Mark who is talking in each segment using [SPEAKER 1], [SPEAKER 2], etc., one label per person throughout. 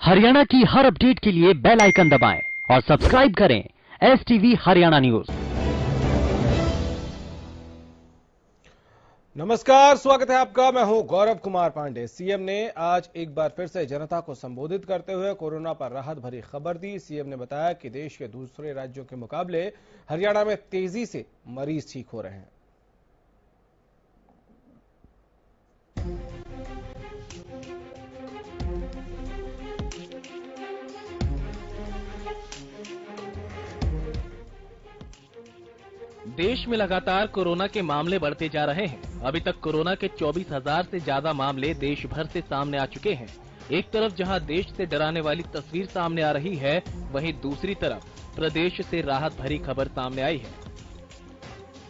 [SPEAKER 1] हरियाणा की हर अपडेट के लिए बेल आइकन दबाएं और सब्सक्राइब करें STV हरियाणा न्यूज।
[SPEAKER 2] नमस्कार, स्वागत है आपका। मैं हूं गौरव कुमार पांडे। सीएम ने आज एक बार फिर से जनता को संबोधित करते हुए कोरोना पर राहत भरी खबर दी। सीएम ने बताया कि देश के दूसरे राज्यों के मुकाबले हरियाणा में तेजी से मरीज ठीक हो रहे हैं।
[SPEAKER 3] देश में लगातार कोरोना के मामले बढ़ते जा रहे हैं। अभी तक कोरोना के 24,000 से ज्यादा मामले देश भर से सामने आ चुके हैं। एक तरफ जहां देश से डराने वाली तस्वीर सामने आ रही है, वहीं दूसरी तरफ प्रदेश से राहत भरी खबर सामने आई है।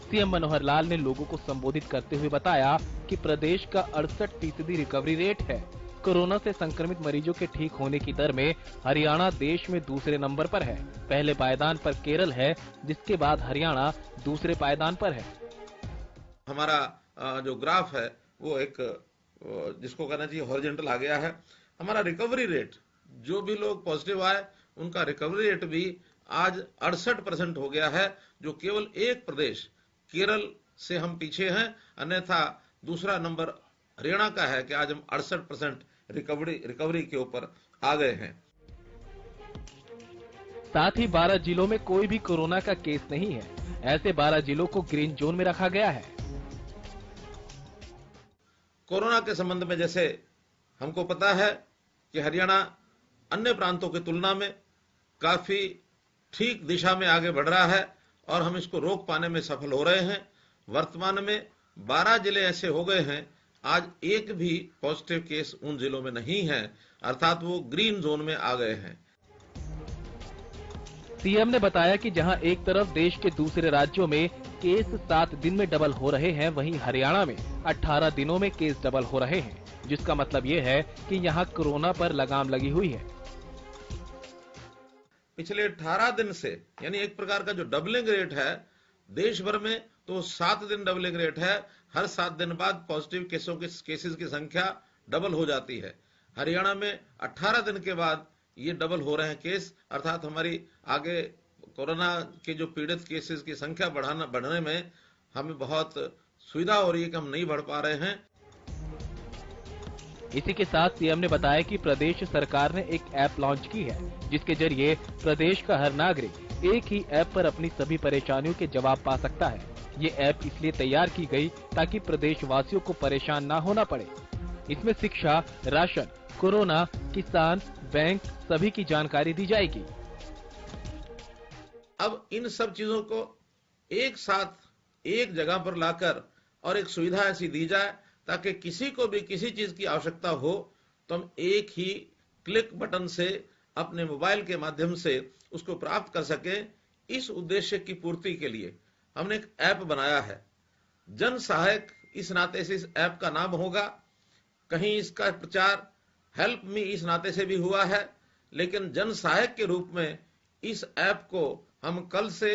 [SPEAKER 3] सीएम मनोहर लाल ने लोगों को संबोधित करते हुए बताया कि प्रदेश का 68% रिकवरी रेट है। कोरोना से संक्रमित मरीजों के ठीक होने की दर में हरियाणा देश में दूसरे नंबर पर है। पहले पायदान पर केरल है, जिसके बाद हरियाणा दूसरे पायदान पर है।
[SPEAKER 4] हमारा जो ग्राफ है वो एक जिसको कहना चाहिए हॉरिजॉन्टल आ गया है। हमारा रिकवरी रेट, जो भी लोग पॉजिटिव आए उनका रिकवरी रेट भी आज 68% हो गया है, जो केवल एक प्रदेश केरल से हम पीछे हैं। अन्यथा दूसरा नंबर हरियाणा का है कि आज हम 68% रिकवरी के ऊपर आ गए हैं।
[SPEAKER 3] साथ ही 12 जिलों में कोई भी कोरोना का केस नहीं है। ऐसे 12 जिलों को ग्रीन जोन में रखा गया है।
[SPEAKER 4] कोरोना के संबंध में जैसे हमको पता है कि हरियाणा अन्य प्रांतों की तुलना में काफी ठीक दिशा में आगे बढ़ रहा है और हम इसको रोक पाने में सफल हो रहे हैं। वर्तमान में 12 जिले ऐसे हो गए हैं, आज एक भी पॉजिटिव केस उन जिलों में नहीं है, अर्थात वो ग्रीन जोन में आ गए हैं।
[SPEAKER 3] सीएम ने बताया कि जहां एक तरफ देश के दूसरे राज्यों में केस 7 दिन में डबल हो रहे हैं, वहीं हरियाणा में 18 दिनों में केस डबल हो रहे हैं, जिसका मतलब ये है कि यहां कोरोना पर लगाम लगी हुई है।
[SPEAKER 4] पिछले 18 दिन से यानी एक प्रकार का जो डबलिंग रेट है देश भर में, तो 7 दिन डबलिंग रेट है। हर 7 दिन बाद पॉजिटिव केसेस की संख्या डबल हो जाती है। हरियाणा में 18 दिन के बाद ये डबल हो रहे हैं केस, अर्थात हमारी आगे कोरोना के जो पीड़ित केसेस की संख्या बढ़ने में हमें बहुत सुविधा हो रही है कि हम नहीं बढ़ पा रहे हैं।
[SPEAKER 3] इसी के साथ सीएम ने बताया कि प्रदेश सरकार ने एक ऐप लॉन्च की है, जिसके जरिए प्रदेश का हर नागरिक एक ही ऐप पर अपनी सभी परेशानियों के जवाब पा सकता है। ये ऐप इसलिए तैयार की गई ताकि प्रदेश वासियों को परेशान न होना पड़े। इसमें शिक्षा, राशन, कोरोना, किसान, बैंक सभी की जानकारी दी जाएगी।
[SPEAKER 4] अब इन सब चीजों को एक साथ एक जगह पर लाकर और एक सुविधा ऐसी दी जाए ताकि किसी को भी किसी चीज की आवश्यकता हो तो हम एक ही क्लिक बटन से अपने मोबाइल के माध्यम से उसको प्राप्त कर सके। इस उद्देश्य की पूर्ति के लिए हमने एक ऐप बनाया है, जन सहायक इस नाते से इस ऐप का नाम होगा। कहीं इसका प्रचार हेल्प मी इस नाते से भी हुआ है, लेकिन जन सहायक के रूप में इस ऐप को हम कल से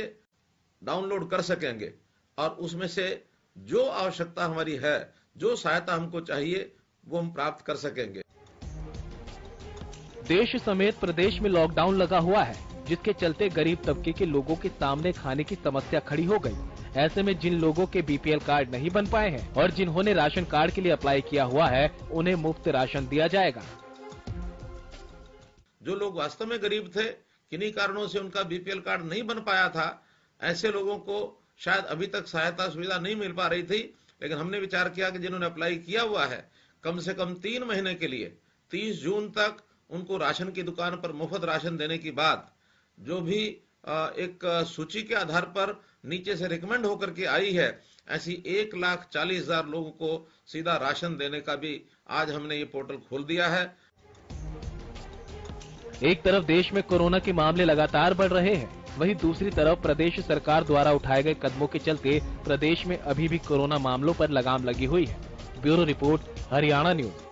[SPEAKER 4] डाउनलोड कर सकेंगे और उसमें से जो आवश्यकता हमारी है, जो सहायता हमको चाहिए, वो हम प्राप्त कर सकेंगे।
[SPEAKER 3] देश समेत प्रदेश में लॉकडाउन लगा हुआ है, जिसके चलते गरीब तबके के लोगों के सामने खाने की समस्या खड़ी हो गई। ऐसे में जिन लोगों के BPL कार्ड नहीं बन पाए हैं और जिन्होंने राशन कार्ड के लिए अप्लाई किया हुआ है, उन्हें मुफ्त राशन दिया जाएगा।
[SPEAKER 4] जो लोग वास्तव में गरीब थे, किन्हीं कारणों से उनका BPL कार्ड नहीं बन पाया था, ऐसे लोगों को शायद अभी तक सहायता सुविधा नहीं मिल पा रही थी। लेकिन हमने विचार किया कि जिन्होंने अप्लाई किया हुआ है, कम से कम 3 महीने के लिए 30 जून तक उनको राशन की दुकान पर मुफ्त राशन देने की बात जो भी एक सूची के आधार पर नीचे से रिकमेंड होकर के आई है, ऐसी 1,40,000 लोगों को सीधा राशन देने का भी आज हमने ये पोर्टल खोल दिया है।
[SPEAKER 3] एक तरफ देश में कोरोना के मामले लगातार बढ़ रहे हैं, वहीं दूसरी तरफ प्रदेश सरकार द्वारा उठाए गए कदमों के चलते प्रदेश में अभी भी कोरोना मामलों पर लगाम लगी हुई है। Bureau report, Haryana news.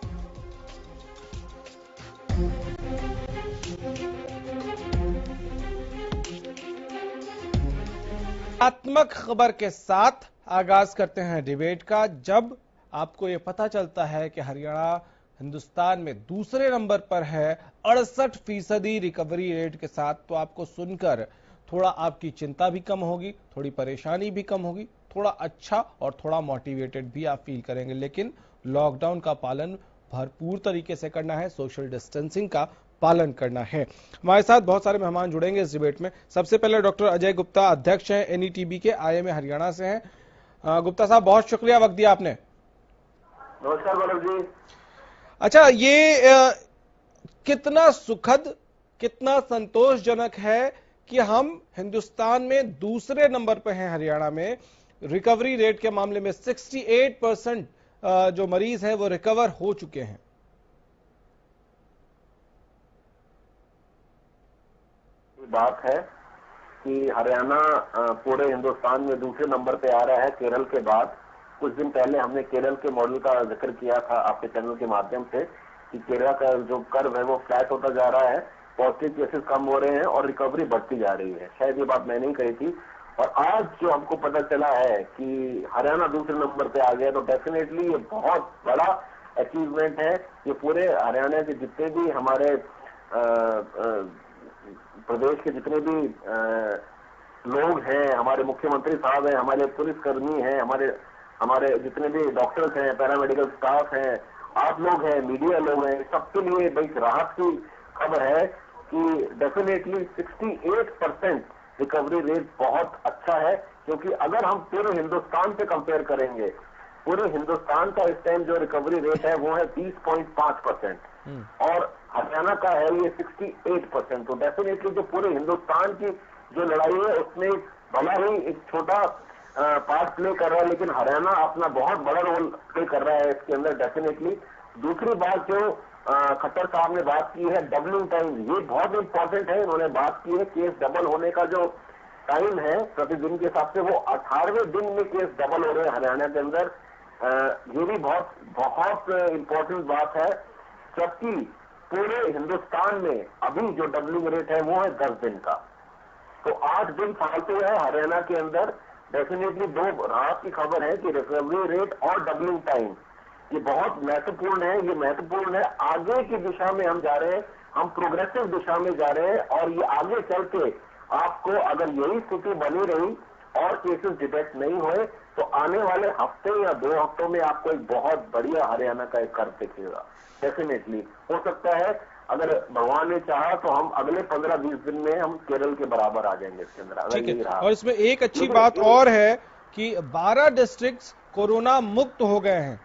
[SPEAKER 2] आत्मक खबर के साथ आगाज करते हैं डिबेट का। जब आपको ये पता चलता है कि हरियाणा हिंदुस्तान में दूसरे नंबर पर है 68% रिकवरी रेट के साथ। तो आपको सुनकर थोड़ा आपकी चिंता भी कम होगी, थोड़ी परेशानी भी कम होगी, थोड़ा अच्छा और थोड़ा मोटिवेटेड भी आप फील करेंगे। लेकिन लॉकडाउन का पालन भरपूर तरीके से करना है, सोशल डिस्टेंसिंग का पालन करना है। हमारे साथ बहुत सारे मेहमान जुड़ेंगे इस डिबेट में। सबसे पहले डॉक्टर अजय गुप्ता, अध्यक्ष हैं एनईटीबी के, आईएमए हरियाणा से हैं। गुप्ता साहब, बहुत शुक्रिया वक्त दिया आपने।
[SPEAKER 5] नमस्कार गौरव जी।
[SPEAKER 2] अच्छा, ये कितना सुखद, कितना संतोषजनक है कि हम हिंदुस्तान में दूसरे नंबर पर हैं हरियाणा में रिकवरी रेट के मामले में। 68% जो मरीज हैं वो रिकवर हो चुके हैं।
[SPEAKER 5] बात है कि हरियाणा पूरे हिंदुस्तान में दूसरे नंबर पे आ रहा है केरल के बाद। कुछ दिन पहले हमने केरल के मॉडल का जिक्र किया था आपके चैनल के माध्यम से कि केरल का जो कर्व है वो फ्लैट होता जा रहा है, पॉजिटिव केसेस कम हो रहे हैं और रिकवरी बढ़ती जा रही है। शायद ये बात मैंने ही कही थी। और आज जो हमको पता चला है कि हरियाणा दूसरे नंबर पे आ गया, तो डेफिनेटली ये बहुत बड़ा अचीवमेंट है। ये पूरे हरियाणा के जितने भी हमारे प्रदेश के जितने भी लोग हैं, हमारे मुख्यमंत्री साहब हैं, हमारे पुलिसकर्मी हैं, हमारे जितने भी डॉक्टर्स हैं, पैरामेडिकल स्टाफ हैं, आप लोग हैं, मीडिया लोग हैं, सबके लिए बड़ी राहत की खबर है कि डेफिनेटली 68% रिकवरी रेट बहुत अच्छा है। क्योंकि अगर हम पूरे हिंदुस्तान से कंपेयर करेंगे, पूरे हिंदुस्तान का इस टाइम जो रिकवरी रेट है वो है 20.5% और हरियाणा का है ये 68%। तो डेफिनेटली जो पूरे हिंदुस्तान की जो लड़ाई है उसमें भला ही एक छोटा पार्ट प्ले कर रहा है, लेकिन हरियाणा अपना बहुत बड़ा रोल प्ले कर रहा है इसके अंदर डेफिनेटली। दूसरी बात जो खट्टर साहब ने बात की है डबलिंग टाइम, ये बहुत इंपॉर्टेंट है। इन्होंने बात की है केस डबल होने का जो टाइम है प्रतिदिन के हिसाब से वो 18वें दिन में केस डबल हो रहे हैं हरियाणा के अंदर। ये भी बहुत बहुत इंपॉर्टेंट बात है। जबकि पूरे हिंदुस्तान में अभी जो डबलिंग रेट है वो है 10 दिन का, तो 8 दिन फालतू है हरियाणा के अंदर। डेफिनेटली दो राहत की खबर है कि रिकवरी रेट और डबलिंग टाइम ये बहुत महत्वपूर्ण है। ये महत्वपूर्ण है, आगे की दिशा में हम जा रहे हैं, हम प्रोग्रेसिव दिशा में जा रहे हैं। और ये आगे चल के आपको अगर यही स्थिति बनी रही और केसेस डिटेक्ट नहीं हुए तो आने वाले हफ्ते या 2 हफ्तों में आपको एक बहुत बढ़िया हरियाणा का एक कर्व दिखेगा। डेफिनेटली हो सकता है, अगर भगवान ने चाहा तो हम अगले 15-20 दिन में हम केरल के बराबर आ जाएंगे इसके अंदर, अगर यही रहा।
[SPEAKER 2] और इसमें एक अच्छी बात और है कि 12 डिस्ट्रिक्ट्स कोरोना मुक्त हो गए हैं।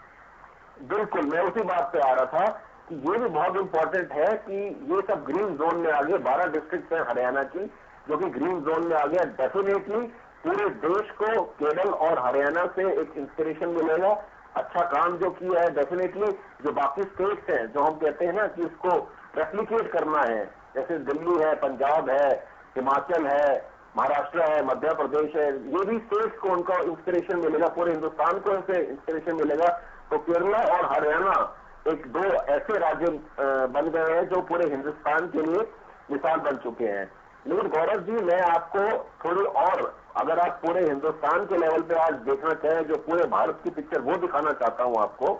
[SPEAKER 5] बिल्कुल, मैं उसी बात पे आ रहा था कि ये भी बहुत इंपॉर्टेंट है कि ये सब ग्रीन जोन में आ गए। 12 डिस्ट्रिक्ट है हरियाणा की जो कि ग्रीन जोन में आ गया। डेफिनेटली पूरे देश को केरल और हरियाणा से एक इंस्पिरेशन मिलेगा। अच्छा काम जो किया है, डेफिनेटली जो बाकी स्टेट्स हैं जो हम कहते हैं ना कि इसको रेप्लिकेट करना है, जैसे दिल्ली है, पंजाब है, हिमाचल है, महाराष्ट्र है, मध्य प्रदेश है, ये भी स्टेट्स को उनका इंस्पिरेशन मिलेगा, पूरे हिंदुस्तान को इनसे इंस्पिरेशन मिलेगा। तो केरला और हरियाणा एक 2 ऐसे राज्य बन गए हैं जो पूरे हिंदुस्तान के लिए मिसाल बन चुके हैं। लेकिन गौरव जी, मैं आपको थोड़ी और, अगर आप पूरे हिंदुस्तान के लेवल पे आज देखना चाहें, जो पूरे भारत की पिक्चर वो दिखाना चाहता हूं आपको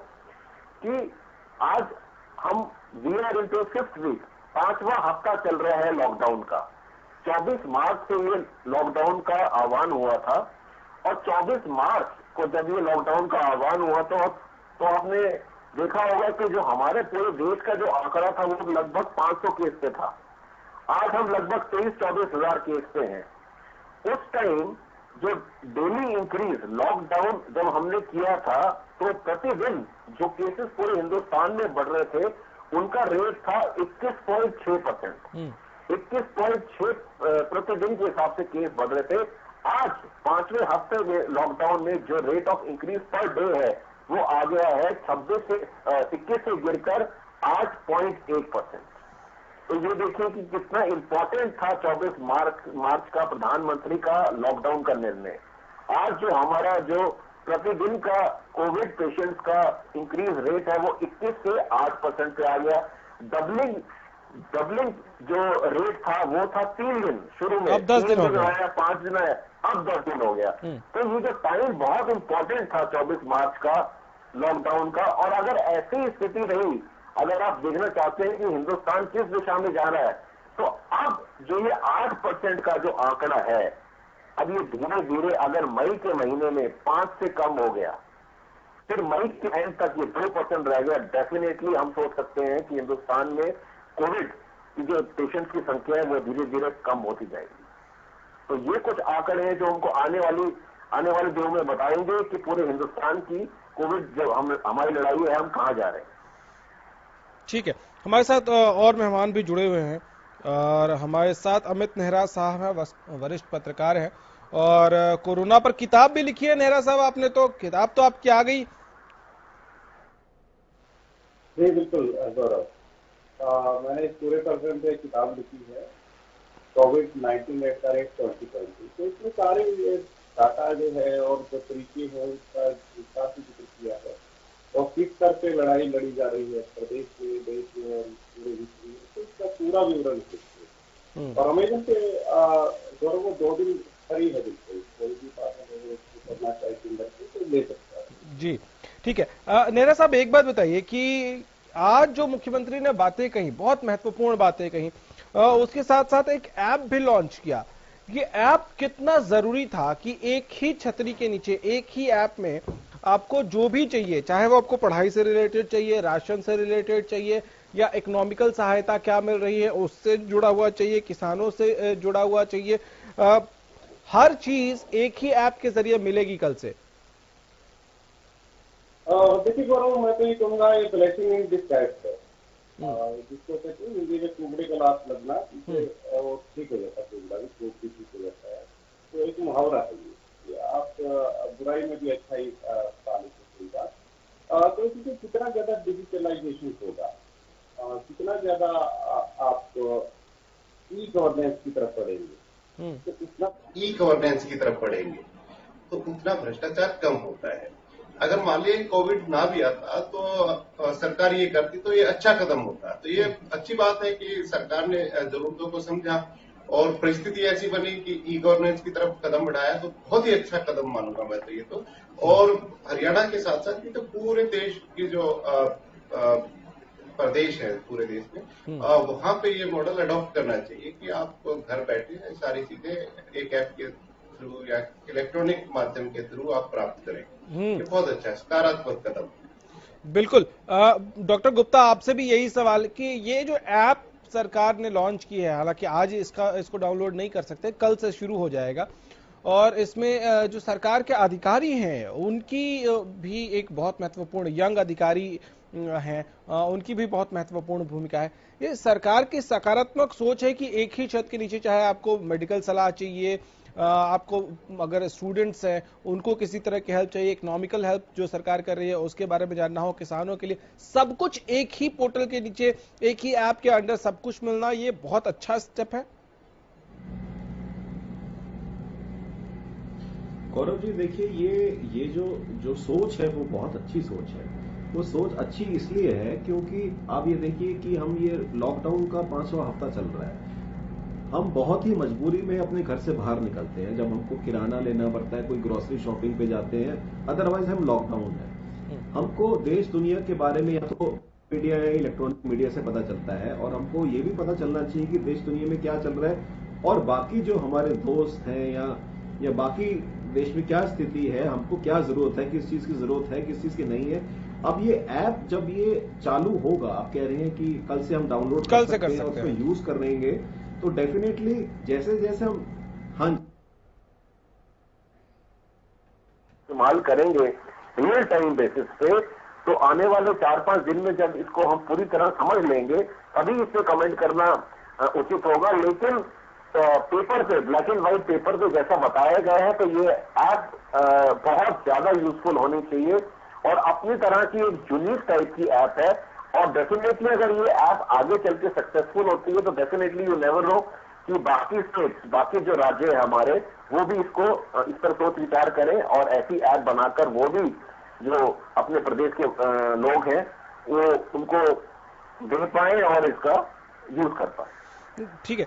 [SPEAKER 5] कि आज हम we are into 5th week, 5वां हफ्ता चल रहा है लॉकडाउन का। 24 मार्च से ये लॉकडाउन का आह्वान हुआ था और 24 मार्च को जब ये लॉकडाउन का आह्वान हुआ तो आपने देखा होगा कि जो हमारे पूरे देश का जो आंकड़ा था वो लगभग 500 केस पे था। आज हम लगभग 23-24 हजार केस पे हैं। उस टाइम जो डेली इंक्रीज लॉकडाउन जब हमने किया था तो प्रतिदिन जो केसेस पूरे हिंदुस्तान में बढ़ रहे थे उनका रेट था 21.6%। 21.6 प्रतिदिन के हिसाब से केस बढ़ रहे थे। आज 5वें हफ्ते में लॉकडाउन में जो rate of increase per day है वो आ गया है 21 से गिरकर 8.1%। तो ये देखिए कि कितना इंपॉर्टेंट था 24 मार्च का प्रधानमंत्री का लॉकडाउन का निर्णय। आज जो हमारा जो प्रतिदिन का कोविड पेशेंट्स का इंक्रीज रेट है वो 21 से 8% पे आ गया। डबलिंग जो रेट था वो था 3 दिन, शुरू में
[SPEAKER 2] अब 10 दिन हो गया,
[SPEAKER 5] 5 दिन आया, अब 10 दिन हो गया। तो ये जो टाइम बहुत इंपॉर्टेंट था 24 मार्च का लॉकडाउन का, और अगर ऐसी स्थिति रही अगर आप देखना चाहते हैं कि हिंदुस्तान किस दिशा में जा रहा है, तो अब जो ये 8% का जो आंकड़ा है, अब ये धीरे धीरे अगर मई के महीने में 5 से कम हो गया, फिर मई के एंड तक ये 2% रह गया, डेफिनेटली हम सोच सकते हैं कि हिंदुस्तान में कोविड की जो पेशेंट्स की संख्या है वो धीरे धीरे कम होती जाएगी। तो ये कुछ आंकड़े हैं जो हमको आने वाले दिनों में बताएंगे कि पूरे हिंदुस्तान की कोविड जो हमारी लड़ाई है, हम कहां जा रहे हैं।
[SPEAKER 2] ठीक है, हमारे साथ और मेहमान भी जुड़े हुए हैं और हमारे साथ अमित नेहरा साहब हैं, वरिष्ठ पत्रकार हैं और कोरोना पर किताब भी लिखी है। नेहरा साहब, आपने तो किताब तो आपकी आ गई।
[SPEAKER 6] जी बिल्कुल गौरव, मैंने इस पूरे पर्सन पे किताब लिखी है, कोविड-19 एट द रेट 2020। तो इसमें सारे ये डाटा जो है और जो तरीके हैं उसका विस्तार से जिक्र किया है और किस स्तर पे लड़ाई लड़ी जा रही है प्रदेश में, देश में और पूरे विश्व में, तो इसका पूरा विवरण लिखित है। और अमेजन पे गौरव वो 2 दिन फ्री है, बिल्कुल कोई भी बात है करना चाहे तो ले सकता है।
[SPEAKER 2] जी ठीक है। नेहरा साहब, एक बात बताइए कि आज जो मुख्यमंत्री ने बातें कही, बहुत महत्वपूर्ण बातें कही, उसके साथ साथ एक ऐप भी लॉन्च किया। ये ऐप कितना जरूरी था कि एक ही छतरी के नीचे, एक ही ऐप में आपको जो भी चाहिए, चाहे वो आपको पढ़ाई से रिलेटेड चाहिए, राशन से रिलेटेड चाहिए या इकोनॉमिकल सहायता क्या मिल रही है उससे जुड़ा हुआ चाहिए, किसानों से जुड़ा हुआ चाहिए, हर चीज एक ही ऐप के जरिए मिलेगी कल से।
[SPEAKER 6] देखिए गौरव, मैं तो ये कहूँगा ये ब्लेसिंग इन डिस्गाइज है, जिसको कहते हैं हिंदी में कुबड़े का लात लगना, वो ठीक हो जाता है, कुबड़ा भी खूब भी ठीक हो जाता है। तो एक मुहावरा है ये, आप बुराई में भी अच्छाई पाने की बात। तो इससे कितना ज्यादा डिजिटलाइजेशन होगा, कितना ज्यादा आप ई गवर्नेंस की तरफ बढ़ेंगे, तो उतना
[SPEAKER 7] ई गवर्नेंस की तरफ बढ़ेंगे तो उतना भ्रष्टाचार कम होता है। अगर मान लीजिए कोविड ना भी आता तो सरकार ये करती तो ये अच्छा कदम होता। तो ये अच्छी बात है कि सरकार ने जरूरतों को समझा और परिस्थिति ऐसी बनी कि ई गवर्नेंस की तरफ कदम बढ़ाया, तो बहुत ही अच्छा कदम मानूंगा मैं तो ये तो। और हरियाणा के साथ साथ ये तो पूरे देश की जो प्रदेश है पूरे देश में, वहां पे ये मॉडल अडॉप्ट करना चाहिए कि आप घर बैठे सारी चीजें एक ऐप के थ्रू या इलेक्ट्रॉनिक माध्यम के थ्रू आप प्राप्त करें। ये बहुत अच्छा सकारात्मक कदम।
[SPEAKER 2] बिल्कुल। डॉक्टर गुप्ता, आपसे भी यही सवाल कि ये जो ऐप सरकार ने लॉन्च की है, हालांकि आज इसको डाउनलोड नहीं कर सकते, कल से शुरू हो जाएगा, और इसमें जो सरकार के अधिकारी हैं उनकी भी एक बहुत महत्वपूर्ण, यंग अधिकारी हैं, उनकी भी बहुत महत्वपूर्ण भूमिका है। ये सरकार की सकारात्मक सोच है कि एक ही छत के नीचे, चाहे आपको मेडिकल सलाह चाहिए, आपको अगर स्टूडेंट्स हैं उनको किसी तरह की हेल्प चाहिए, इकोनॉमिकल हेल्प जो सरकार कर रही है उसके बारे में जानना हो, किसानों के लिए सब कुछ एक ही पोर्टल के नीचे, एक ही ऐप के अंडर सब कुछ मिलना, ये बहुत अच्छा स्टेप है।
[SPEAKER 8] गौरव जी, देखिए ये जो सोच है वो बहुत अच्छी सोच है। वो सोच अच्छी इसलिए है क्योंकि आप ये देखिए कि हम ये लॉकडाउन का 5वां हफ्ता चल रहा है, हम बहुत ही मजबूरी में अपने घर से बाहर निकलते हैं, जब हमको किराना लेना पड़ता है, कोई ग्रोसरी शॉपिंग पे जाते हैं, अदरवाइज हम लॉकडाउन है। हमको देश दुनिया के बारे में या तो मीडिया या इलेक्ट्रॉनिक मीडिया से पता चलता है, और हमको ये भी पता चलना चाहिए कि देश दुनिया में क्या चल रहा है और बाकी जो हमारे दोस्त हैं या बाकी देश में क्या स्थिति है, हमको क्या जरूरत है, किस चीज की जरूरत है, किस चीज की नहीं है। अब ये ऐप जब ये चालू होगा, आप कह रहे हैं कि कल से हम डाउनलोड कर सकते हैं, उसको यूज कर लेंगे, तो डेफिनेटली जैसे जैसे हम
[SPEAKER 5] इस्तेमाल करेंगे रियल टाइम बेसिस पे, तो आने वाले 4-5 दिन में जब इसको हम पूरी तरह समझ लेंगे तभी इस पे कमेंट करना उचित होगा। लेकिन पेपर पे, ब्लैक एंड व्हाइट पेपर पे जैसा बताया गया है, तो ये ऐप बहुत ज्यादा यूजफुल होनी चाहिए और अपनी तरह की एक यूनिक टाइप की ऐप है। और डेफिनेटली अगर ये ऐप आगे चल के सक्सेसफुल होती है तो डेफिनेटली यू नेवर नो कि बाकी स्टेट्स, बाकी जो राज्य है हमारे, वो भी इसको इस पर सोच विचार करें और ऐसी ऐप बनाकर वो भी जो अपने प्रदेश के लोग हैं वो उनको दे पाए और इसका यूज कर पाए।
[SPEAKER 2] ठीक है।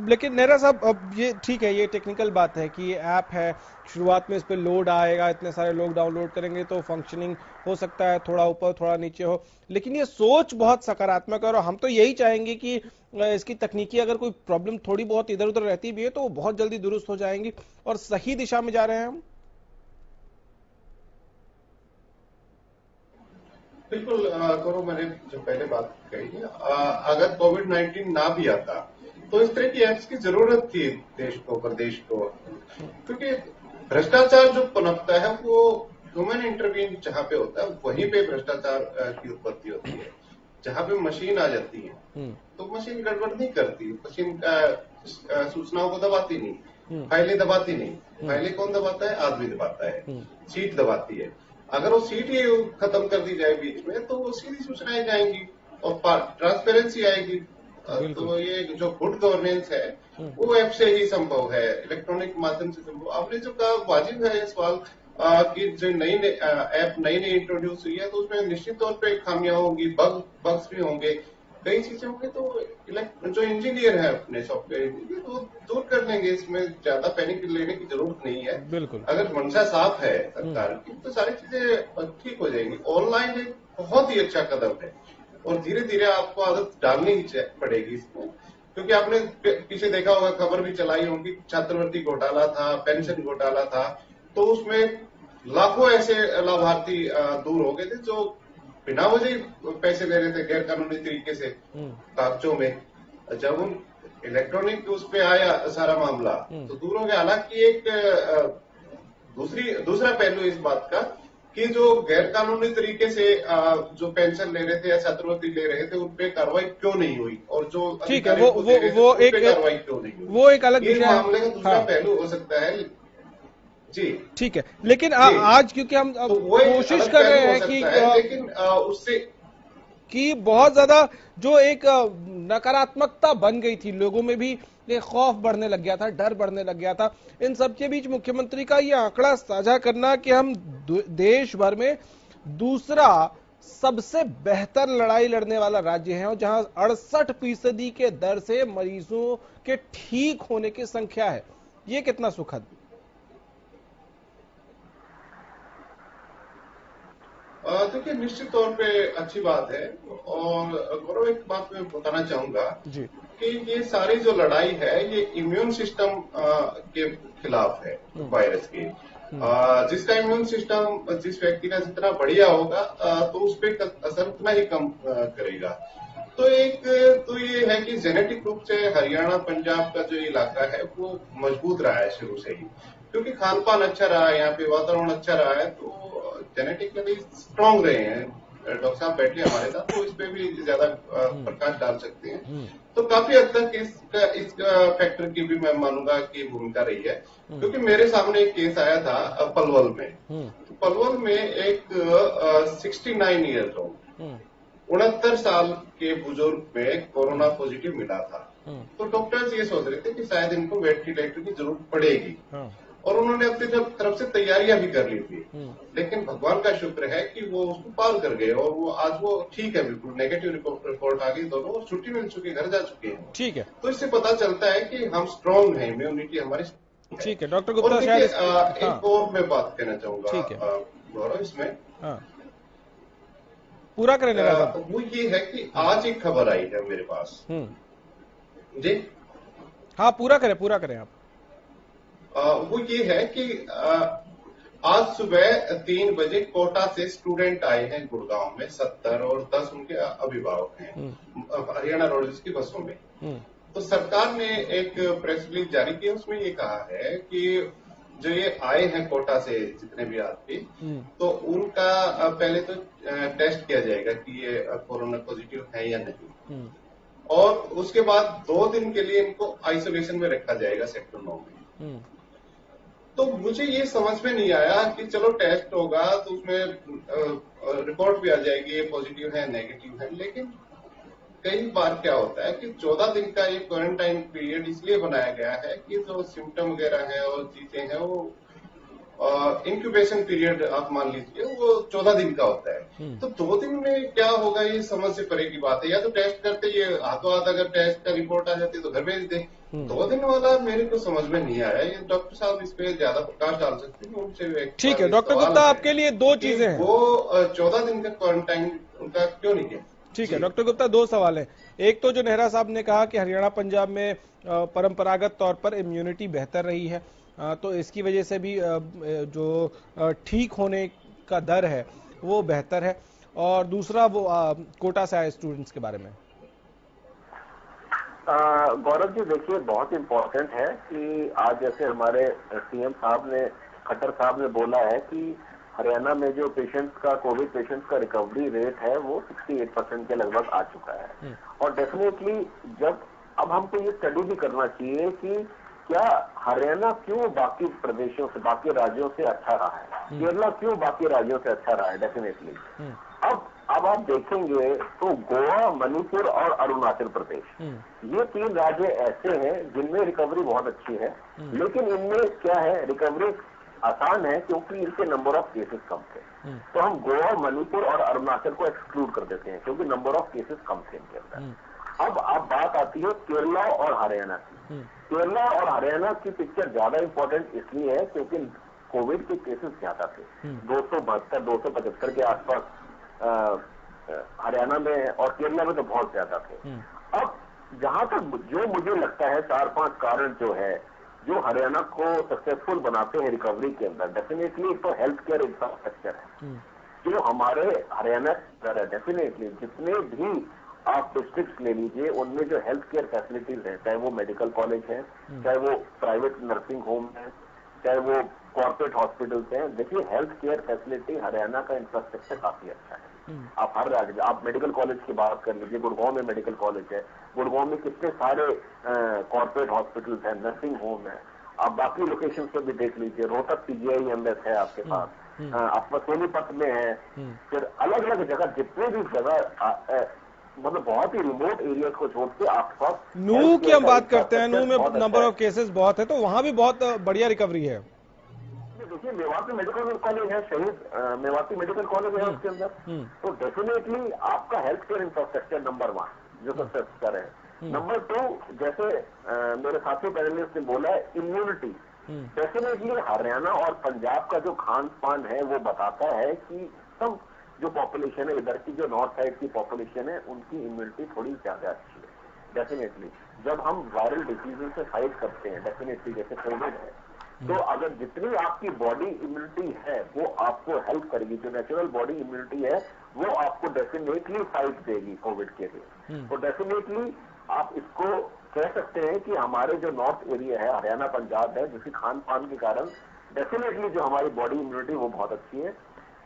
[SPEAKER 2] लेकिन नेहरा साहब, अब ये ठीक है, ये टेक्निकल बात है कि ये ऐप है, शुरुआत में इस पे लोड आएगा, इतने सारे लोग डाउनलोड करेंगे तो फंक्शनिंग हो सकता है थोड़ा ऊपर थोड़ा नीचे हो, लेकिन ये सोच बहुत सकारात्मक है और हम तो यही चाहेंगे कि इसकी तकनीकी अगर कोई प्रॉब्लम थोड़ी बहुत इधर उधर रहती भी है तो वो बहुत जल्दी दुरुस्त हो जाएंगी और सही दिशा में जा रहे हैं हम।
[SPEAKER 7] बिल्कुल करो, मैंने जो पहले बात कही अगर कोविड-19 ना भी आता तो इस तरह की ऐप्स की जरूरत थी देश को, प्रदेश को, क्योंकि भ्रष्टाचार जो पनपता है वो ह्यूमन इंटरवीन जहां पे होता है वहीं पे भ्रष्टाचार की उत्पत्ति होती है। जहां पे मशीन आ जाती है तो मशीन गड़बड़ नहीं करती, मशीन सूचनाओं को दबाती नहीं, फाइलें दबाती नहीं। फाइलें कौन दबाता है? आदमी दबाता है, सीट दबाती है। अगर वो सीट ही खत्म कर दी जाए बीच में तो वो सीधी सूचनाएं जाएंगी और ट्रांसपेरेंसी आएगी। तो ये जो गुड गवर्नेंस है वो ऐप से ही संभव है, इलेक्ट्रॉनिक माध्यम से संभव। आपने जो कहा वाजिब है ये सवाल कि जो नई ऐप नई इंट्रोड्यूस हुई है तो उसमें निश्चित तौर पे खामियां होंगी, बग्स भी होंगे, कई चीजें होंगी। तो जो इंजीनियर है अपने सॉफ्टवेयर इंजीनियर वो दूर कर लेंगे, इसमें ज्यादा पैनिक लेने की जरूरत नहीं है।
[SPEAKER 2] बिल्कुल,
[SPEAKER 7] अगर मंशा साफ है सरकार की तो सारी चीजें ठीक हो जाएंगी। ऑनलाइन एक बहुत ही अच्छा कदम है और धीरे धीरे आपको आदत डालनी ही पड़ेगी इसमें, क्योंकि आपने पीछे देखा होगा, खबर भी चलाई होगी, छात्रवृत्ति घोटाला था, पेंशन घोटाला था, तो उसमें लाखों ऐसे लाभार्थी दूर हो गए थे जो बिना वजह पैसे ले रहे थे गैर कानूनी तरीके से कागजों में। जब उन इलेक्ट्रॉनिक उस पे आया सारा मामला तो दूर हो गया। हालांकि एक दूसरा पहलू इस बात का कि जो गैर कानूनी तरीके से जो पेंशन ले रहे थे या छात्रवृत्ति ले रहे थे उन पे कार्रवाई क्यों नहीं हुई, और जो
[SPEAKER 2] ठीक है वो एक
[SPEAKER 7] कार्रवाई क्यों नहीं हुई,
[SPEAKER 2] वो एक अलग विषय है।
[SPEAKER 7] मामले का दूसरा पहलू हो सकता है जी।
[SPEAKER 2] ठीक है, लेकिन आज क्योंकि हम
[SPEAKER 7] तो
[SPEAKER 2] कोशिश कर रहे हैं कि
[SPEAKER 7] लेकिन उससे
[SPEAKER 2] कि बहुत ज्यादा जो एक नकारात्मकता बन गई थी लोगों में, भी एक खौफ बढ़ने लग गया था, डर बढ़ने लग गया था, इन सब के बीच मुख्यमंत्री का ये आंकड़ा साझा करना कि हम देश भर में दूसरा सबसे बेहतर लड़ाई लड़ने वाला राज्य है और जहां 68% के दर से मरीजों के ठीक होने की संख्या है, ये कितना सुखद।
[SPEAKER 7] देखिए निश्चित तौर पे अच्छी बात है। और गौरव एक बात मैं बताना चाहूंगा कि ये सारी जो लड़ाई है ये इम्यून सिस्टम के खिलाफ है वायरस के। जिसका इम्यून सिस्टम जिस व्यक्ति का जितना बढ़िया होगा तो उस पर असर उतना ही कम करेगा। तो ये है कि जेनेटिक रूप से हरियाणा पंजाब का जो इलाका है वो मजबूत रहा है शुरू से ही, क्योंकि खान पान अच्छा रहा है, यहाँ पे वातावरण अच्छा रहा है, तो जेनेटिकली स्ट्रांग रहे हैं। डॉक्टर साहब बैठे हमारे साथ तो इस पे भी ज्यादा प्रकाश डाल सकते हैं। तो काफी हद तक इस फैक्टर की भी मैं मानूंगा कि भूमिका रही है, क्योंकि मेरे सामने एक केस आया था पलवल में। तो पलवल में एक 69 ईयर ओल्ड 69 साल के बुजुर्ग में कोरोना पॉजिटिव मिला था। तो डॉक्टर्स ये सोच रहे थे कि शायद इनको वेंटिलेटर की जरूरत पड़ेगी और उन्होंने अपनी तरफ से तैयारियां भी कर ली थी, लेकिन भगवान का शुक्र है कि वो उसको पार कर गए और वो आज वो ठीक है, बिल्कुल नेगेटिव रिपोर्ट आ गई, दोनों और छुट्टी मिल चुकी, घर जा चुके हैं।
[SPEAKER 2] ठीक है,
[SPEAKER 7] तो इससे पता चलता है कि हम स्ट्रांग हैं, इम्यूनिटी हमारी।
[SPEAKER 2] ठीक है डॉक्टर गुप्ता, शायद
[SPEAKER 7] एक और मैं बात कहना चाहूंगा। ठीक है गौरव, इसमें
[SPEAKER 2] पूरा करें
[SPEAKER 7] वो ये है कि आज एक खबर आई है मेरे पास जी।
[SPEAKER 2] हाँ पूरा करें आप।
[SPEAKER 7] वो ये है कि आज सुबह 3 बजे कोटा से स्टूडेंट आए हैं गुड़गांव में 70 और 10 उनके अभिभावक हैं हरियाणा रोडवेज की बसों में। तो सरकार ने एक प्रेस रिलीज जारी की, उसमें ये कहा है कि जो ये आए हैं कोटा से जितने भी आदमी, तो उनका पहले तो टेस्ट किया जाएगा कि ये कोरोना पॉजिटिव है या नहीं, और उसके बाद 2 दिन के लिए इनको आइसोलेशन में रखा जाएगा सेक्टर 9 में। तो मुझे ये समझ में नहीं आया कि चलो टेस्ट होगा तो उसमें रिपोर्ट भी आ जाएगी ये पॉजिटिव है नेगेटिव है, लेकिन कई बार क्या होता है कि 14 दिन का ये क्वारंटाइन पीरियड इसलिए बनाया गया है कि जो सिम्टम वगैरह है और चीजें हैं वो इंक्यूबेशन पीरियड आप मान लीजिए वो 14 दिन का होता है। तो 2 दिन में क्या होगा, ये समझ से परे की बात है। या तो टेस्ट करते, ये हाथों हाथ अगर टेस्ट का रिपोर्ट आ जाती है तो घर भेज दें। 2 दिन वाला मेरे को समझ में नहीं आया। ये डॉक्टर साहब इस पे ज्यादा प्रकाश डाल सकते हैं, उनसे
[SPEAKER 2] ठीक है डॉक्टर गुप्ता, आपके लिए 2 चीजें हैं।
[SPEAKER 7] वो 14 दिन का क्वारंटाइन उनका क्यों नहीं किया?
[SPEAKER 2] ठीक है डॉक्टर गुप्ता, 2 सवाल है। एक तो जो नेहरा साहब ने कहा कि हरियाणा पंजाब में परंपरागत तौर पर इम्यूनिटी बेहतर रही है, तो इसकी वजह से भी जो ठीक होने का दर है वो बेहतर है। और दूसरा वो कोटा से आए स्टूडेंट्स के बारे में।
[SPEAKER 5] गौरव जी देखिए, बहुत इंपॉर्टेंट है कि आज जैसे हमारे सीएम साहब ने, खट्टर साहब ने बोला है कि हरियाणा में जो पेशेंट्स का, कोविड पेशेंट्स का रिकवरी रेट है वो 68% के लगभग आ चुका है। और डेफिनेटली जब अब हमको ये स्टडी भी करना चाहिए कि क्या हरियाणा क्यों बाकी प्रदेशों से, बाकी राज्यों से अच्छा रहा है, केरला क्यों बाकी राज्यों से अच्छा रहा है। डेफिनेटली अब आप देखेंगे तो गोवा, मणिपुर और अरुणाचल प्रदेश, ये 3 राज्य ऐसे हैं जिनमें रिकवरी बहुत अच्छी है। लेकिन इनमें क्या है, रिकवरी आसान है क्योंकि इनके नंबर ऑफ केसेस कम थे। तो हम गोवा, मणिपुर और अरुणाचल को एक्सक्लूड कर देते हैं क्योंकि नंबर ऑफ केसेस कम थे इनके अंदर। अब बात आती है केरला और हरियाणा की। केरला और हरियाणा की पिक्चर ज्यादा इंपॉर्टेंट इसलिए है क्योंकि कोविड के केसेस ज्यादा थे, 272, 275 के आसपास हरियाणा में, और केरला में तो बहुत ज्यादा थे। अब जहां तक जो मुझे लगता है 4-5 कारण जो है जो हरियाणा को सक्सेसफुल बनाते हैं रिकवरी के अंदर, डेफिनेटली तो हेल्थ केयर इंफ्रास्ट्रक्चर है जो हमारे हरियाणा है। डेफिनेटली जितने भी आप डिस्ट्रिक्ट ले लीजिए उनमें जो हेल्थ केयर फैसिलिटीज है, चाहे वो मेडिकल कॉलेज है, चाहे वो प्राइवेट नर्सिंग होम है, चाहे वो कॉर्पोरेट हॉस्पिटल्स हैं, देखिए हेल्थ केयर फैसिलिटी हरियाणा का इंफ्रास्ट्रक्चर काफी अच्छा है। आप हर राज्य, आप मेडिकल कॉलेज की बात कर लीजिए, गुड़गांव में मेडिकल कॉलेज है, गुड़गांव में कितने सारे कॉर्पोरेट हॉस्पिटल्स हैं, नर्सिंग होम है। आप बाकी लोकेशन पे भी देख लीजिए, रोहतक PGIMS है आपके पास, आपका सोनीपत में है, फिर अलग अलग जगह, जितने भी जगह मतलब बहुत ही रिमोट एरिया को छोड़ के आसपास।
[SPEAKER 2] नूह की हम बात करते हैं, नूह में नंबर ऑफ केसेस बहुत है, तो वहां भी बहुत बढ़िया रिकवरी है।
[SPEAKER 5] देखिए मेवाती मेडिकल कॉलेज है, शहीद मेवाती मेडिकल कॉलेज है उसके अंदर। तो डेफिनेटली आपका हेल्थ केयर इंफ्रास्ट्रक्चर नंबर 1 जो सक्सेस कर है। नंबर 2, जैसे मेरे साथी पैनलिस्ट ने बोला है, इम्यूनिटी। डेफिनेटली हरियाणा और पंजाब का जो खान पान है वो बताता है कि सब जो पॉपुलेशन है, इधर की जो नॉर्थ साइड की पॉपुलेशन है, उनकी इम्यूनिटी थोड़ी ज्यादा अच्छी है। डेफिनेटली जब हम वायरल डिसीजन से फाइट करते हैं, डेफिनेटली जैसे कोविड है, तो अगर जितनी आपकी बॉडी इम्यूनिटी है वो आपको हेल्प करेगी, जो नेचुरल बॉडी इम्यूनिटी है वो आपको डेफिनेटली फाइट देगी कोविड के लिए। तो डेफिनेटली आप इसको कह सकते हैं कि हमारे जो नॉर्थ एरिया है, हरियाणा पंजाब है, जिसकी खान पान के कारण डेफिनेटली जो हमारी बॉडी इम्यूनिटी वो बहुत अच्छी है।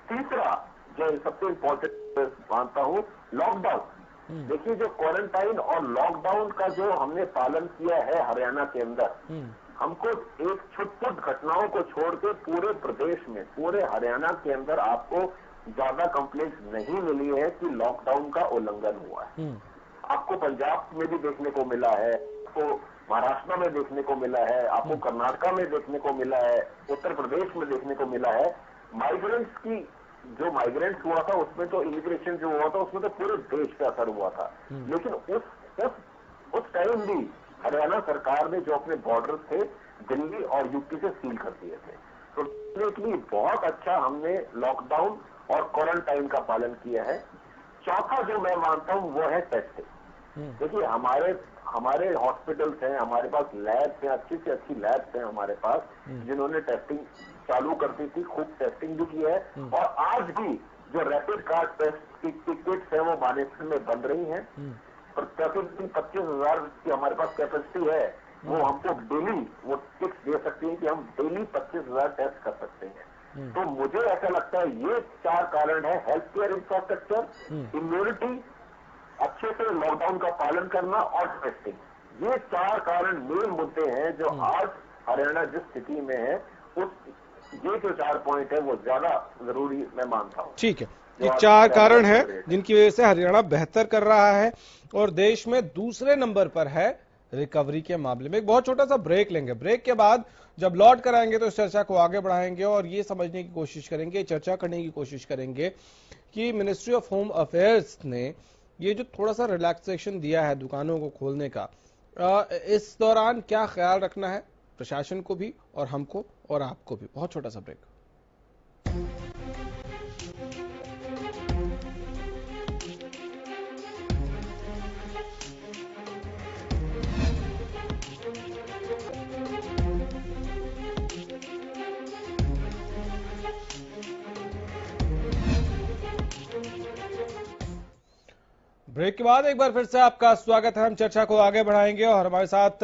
[SPEAKER 5] तीसरा जो सबसे इंपॉर्टेंट मानता हूं, लॉकडाउन। देखिए जो क्वारंटाइन और लॉकडाउन का जो हमने पालन किया है हरियाणा के अंदर, हमको एक छुटपुट घटनाओं को छोड़ के पूरे प्रदेश में, पूरे हरियाणा के अंदर आपको ज्यादा कंप्लेंट्स नहीं मिली है कि लॉकडाउन का उल्लंघन हुआ है। आपको पंजाब में भी देखने को मिला है, आपको महाराष्ट्र में देखने को मिला है, आपको कर्नाटका में देखने को मिला है, उत्तर प्रदेश में देखने को मिला है। माइग्रेंट्स की जो माइग्रेंट्स हुआ था उसमें तो, इमिग्रेशन जो हुआ था उसमें तो पूरे देश पे असर हुआ था। लेकिन उस टाइम भी हरियाणा सरकार ने जो अपने बॉर्डर थे दिल्ली और यूपी से सील कर दिए थे। तो डेफिनेटली बहुत अच्छा हमने लॉकडाउन और क्वारंटाइन का पालन किया है। चौथा जो मैं मानता हूं वो है टेस्टिंग। देखिए हमारे हॉस्पिटल्स हैं, हमारे पास लैब्स हैं, अच्छी से अच्छी लैब्स हैं हमारे पास, जिन्होंने टेस्टिंग चालू कर दी थी, खूब टेस्टिंग भी की है। और आज भी जो रैपिड कार्ड टेस्ट की किट्स है वो मानेसर में बन रही हैं। प्रतिदिन 25,000 की हमारे पास कैपेसिटी है, वो हमको डेली वो किट्स दे सकती है कि हम डेली 25,000 टेस्ट कर सकते हैं। तो मुझे ऐसा लगता है ये 4 कारण है, हेल्थ केयर इंफ्रास्ट्रक्चर, इम्यूनिटी, अच्छे से लॉकडाउन का पालन करना और टेस्टिंग। ये 4 कारण मेन मुद्दे हैं जो आज हरियाणा जिस स्थिति में है, ये जो 4 पॉइंट है वो ज्यादा जरूरी मैं मानता हूँ।
[SPEAKER 2] ठीक है, ये 4 कारण है जिनकी वजह से हरियाणा बेहतर कर रहा है और देश में दूसरे नंबर पर है रिकवरी के मामले में। एक बहुत छोटा सा ब्रेक लेंगे, ब्रेक के बाद जब लौट कर आएंगे तो इस चर्चा को आगे बढ़ाएंगे और ये समझने की कोशिश करेंगे, चर्चा करने की कोशिश करेंगे कि मिनिस्ट्री ऑफ होम अफेयर्स ने ये जो थोड़ा सा रिलैक्सेशन दिया है दुकानों को खोलने का, इस दौरान क्या ख्याल रखना है प्रशासन को भी और हमको और आपको भी। बहुत छोटा सा ब्रेक। ब्रेक के बाद एक बार फिर से आपका स्वागत है। हम चर्चा को आगे बढ़ाएंगे और हमारे साथ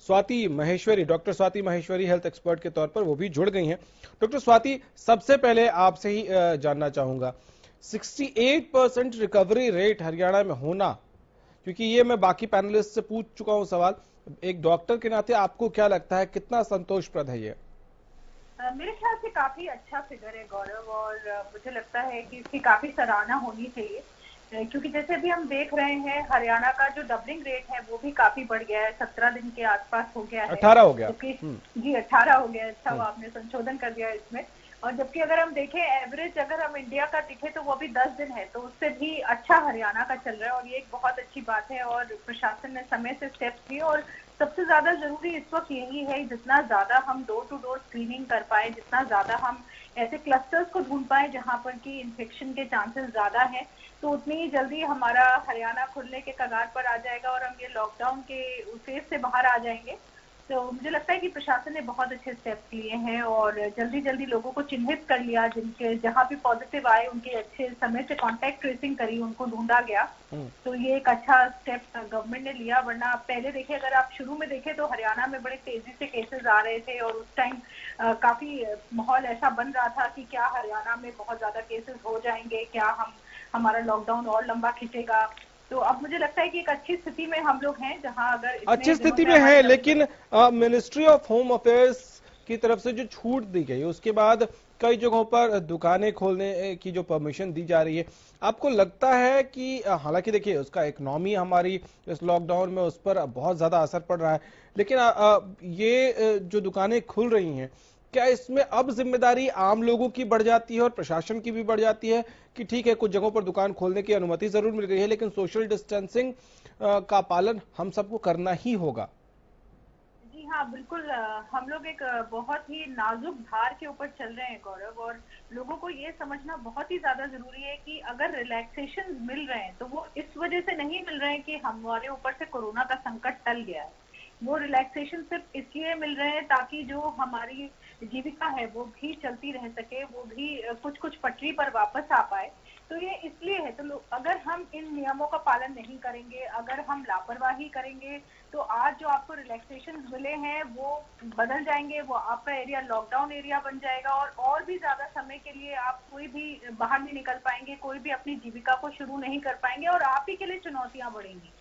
[SPEAKER 2] Swati Maheshwari, doctor Swati Maheshwari health expert के तौर पर वो भी जुड़ गई हैं। डॉक्टर स्वाति, सबसे पहले आपसे ही जानना चाहूंगा 68% रिकवरी रेट हरियाणा में होना, क्योंकि ये मैं बाकी पैनलिस्ट से पूछ चुका हूं सवाल, एक डॉक्टर के नाते आपको क्या लगता है कितना संतोषप्रद है ये?
[SPEAKER 9] मेरे ख्याल से काफी अच्छा फिगर है गौरव, और मुझे लगता है कि इसकी काफी सराहना होनी चाहिए, क्योंकि जैसे अभी हम देख रहे हैं हरियाणा का जो डबलिंग रेट है वो भी काफी बढ़ गया है, 17 दिन के आसपास हो गया है,
[SPEAKER 2] 18 हो गया
[SPEAKER 9] जी 18 हो गया। अच्छा, वो आपने संशोधन कर दिया इसमें। और जबकि अगर हम देखें एवरेज, अगर हम इंडिया का दिखे तो वो भी 10 दिन है, तो उससे भी अच्छा हरियाणा का चल रहा है और ये एक बहुत अच्छी बात है। और प्रशासन ने समय से स्टेप्स लिए और सबसे ज्यादा जरूरी इस वक्त यही है, जितना ज्यादा हम डोर टू डोर स्क्रीनिंग कर पाए, जितना ज्यादा हम ऐसे क्लस्टर्स को ढूंढ पाए जहां पर की इन्फेक्शन के चांसेस ज्यादा हैं, तो उतनी ही जल्दी हमारा हरियाणा खुलने के कगार पर आ जाएगा और हम ये लॉकडाउन के फेज से बाहर आ जाएंगे। तो मुझे लगता है कि प्रशासन ने बहुत अच्छे स्टेप्स लिए हैं और जल्दी जल्दी लोगों को चिन्हित कर लिया, जिनके जहां भी पॉजिटिव आए उनके अच्छे समय से कांटेक्ट ट्रेसिंग करी, उनको ढूंढा गया। तो ये एक अच्छा स्टेप गवर्नमेंट ने लिया। वरना पहले देखिए, अगर आप शुरू में देखें तो हरियाणा में बड़े तेजी से केसेस आ रहे थे और उस टाइम काफी माहौल ऐसा बन रहा था कि क्या हरियाणा में बहुत ज्यादा केसेस हो जाएंगे, क्या हमारा लॉकडाउन और लंबा खिंचेगा। तो अब मुझे लगता है कि एक अच्छी स्थिति में हम लोग हैं, जहां अगर
[SPEAKER 2] अच्छी स्थिति में है, लेकिन मिनिस्ट्री ऑफ होम अफेयर्स की तरफ से जो छूट दी गई उसके बाद कई जगहों पर दुकानें खोलने की जो परमिशन दी जा रही है, आपको लगता है कि हालांकि देखिए उसका इकोनॉमी हमारी इस लॉकडाउन में उस पर बहुत ज्यादा असर पड़ रहा है, लेकिन ये जो दुकानें खुल रही हैं, क्या इसमें अब जिम्मेदारी आम लोगों की बढ़ जाती है और प्रशासन की भी बढ़ जाती है कि ठीक है कुछ जगहों पर दुकान खोलने की अनुमति जरूर मिल गई है, लेकिन सोशल डिस्टेंसिंग का पालन हम सबको करना ही होगा?
[SPEAKER 9] जी हाँ, बिल्कुल। हम लोग एक बहुत ही नाजुक धार के ऊपर चल रहे हैं गौरव, और लोगों को ये समझना बहुत ही ज्यादा जरूरी है कि अगर रिलैक्सेशन मिल रहे हैं तो वो इस वजह से नहीं मिल रहे हैं कि हमारे ऊपर से कोरोना का संकट टल गया है। वो रिलैक्सेशन सिर्फ इसलिए मिल रहे हैं ताकि जो हमारी जीविका है वो भी चलती रह सके, वो भी कुछ पटरी पर वापस आ पाए। तो ये इसलिए है। तो अगर हम इन नियमों का पालन नहीं करेंगे, अगर हम लापरवाही करेंगे, तो आज जो आपको रिलैक्सेशन मिले हैं वो बदल जाएंगे, वो आपका एरिया लॉकडाउन एरिया बन जाएगा और भी ज्यादा समय के लिए आप कोई भी बाहर नहीं निकल पाएंगे, कोई भी अपनी जीविका को शुरू नहीं कर पाएंगे और आप ही के लिए चुनौतियां बढ़ेंगी।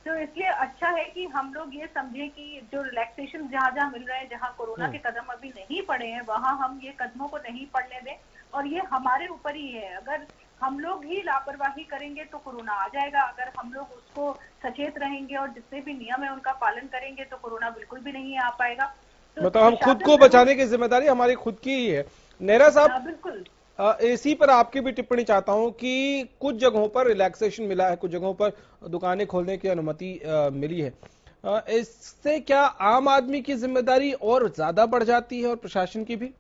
[SPEAKER 9] तो इसलिए अच्छा है कि हम लोग ये समझें कि जो रिलैक्सेशन जहाँ जहाँ मिल रहे हैं, जहाँ कोरोना के कदम अभी नहीं पड़े हैं, वहाँ हम ये कदमों को नहीं पड़ने दें और ये हमारे ऊपर ही है। अगर हम लोग ही लापरवाही करेंगे तो कोरोना आ जाएगा, अगर हम लोग उसको सचेत रहेंगे और जितने भी नियम है उनका पालन करेंगे तो कोरोना बिल्कुल भी नहीं आ पाएगा। तो
[SPEAKER 2] मतलब हम खुद को बचाने की जिम्मेदारी हमारी खुद की ही है। नेहरा साहब,
[SPEAKER 9] बिल्कुल
[SPEAKER 2] इसी पर आपकी भी टिप्पणी चाहता हूं कि कुछ जगहों पर रिलैक्सेशन मिला है, कुछ जगहों पर दुकानें खोलने की अनुमति मिली है, इससे क्या आम आदमी की जिम्मेदारी और ज्यादा बढ़ जाती है और प्रशासन की भी?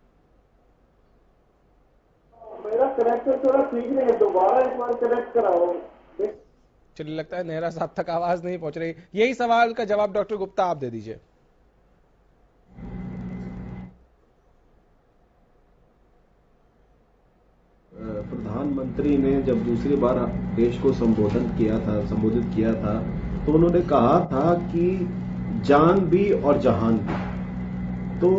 [SPEAKER 6] मेरा कनेक्शन थोड़ा ठीक नहीं है, दोबारा एक बार कनेक्ट कराओ।
[SPEAKER 2] चलिए, लगता है नेहरा साहब तक आवाज नहीं पहुंच रही। यही सवाल का जवाब डॉक्टर गुप्ता आप दे दीजिए।
[SPEAKER 8] प्रधानमंत्री ने जब दूसरी बार देश को संबोधित किया था तो उन्होंने कहा था कि जान भी और जहान भी। तो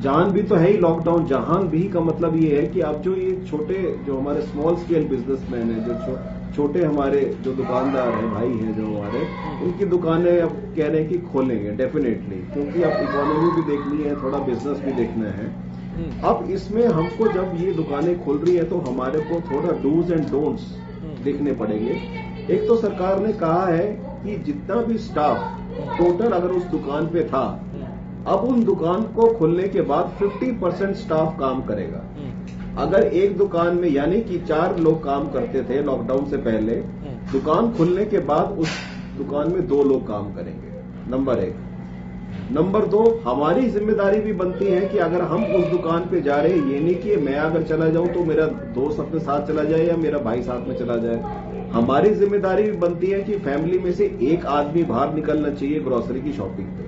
[SPEAKER 8] जान भी तो है ही लॉकडाउन, जहान भी का मतलब ये है कि अब जो हमारे स्मॉल स्केल बिजनेसमैन हैं, जो छोटे हमारे जो दुकानदार हैं, भाई हैं जो हमारे, उनकी दुकानें अब कह रहे हैं कि खोलेंगे डेफिनेटली, क्योंकि अब इकोनॉमी भी देखनी है, थोड़ा बिजनेस भी देखना है। अब इसमें हमको जब ये दुकानें खुल रही है तो हमारे को थोड़ा डूज एंड डोंट्स देखने पड़ेंगे एक तो सरकार ने कहा है कि जितना भी स्टाफ टोटल अगर उस दुकान पे था, अब उन दुकान को खुलने के बाद 50% स्टाफ काम करेगा। अगर एक दुकान में यानी कि 4 लोग काम करते थे लॉकडाउन से पहले, दुकान खुलने के बाद उस दुकान में 2 लोग काम करेंगे, नंबर 1। नंबर 2, हमारी जिम्मेदारी भी बनती है कि अगर हम उस दुकान पे जा रहे हैं, ये नहीं कि मैं अगर चला जाऊं तो मेरा दोस्त अपने साथ चला जाए या मेरा भाई साथ में चला जाए। हमारी जिम्मेदारी भी बनती है कि फैमिली में से एक आदमी बाहर निकलना चाहिए ग्रोसरी की शॉपिंग पे।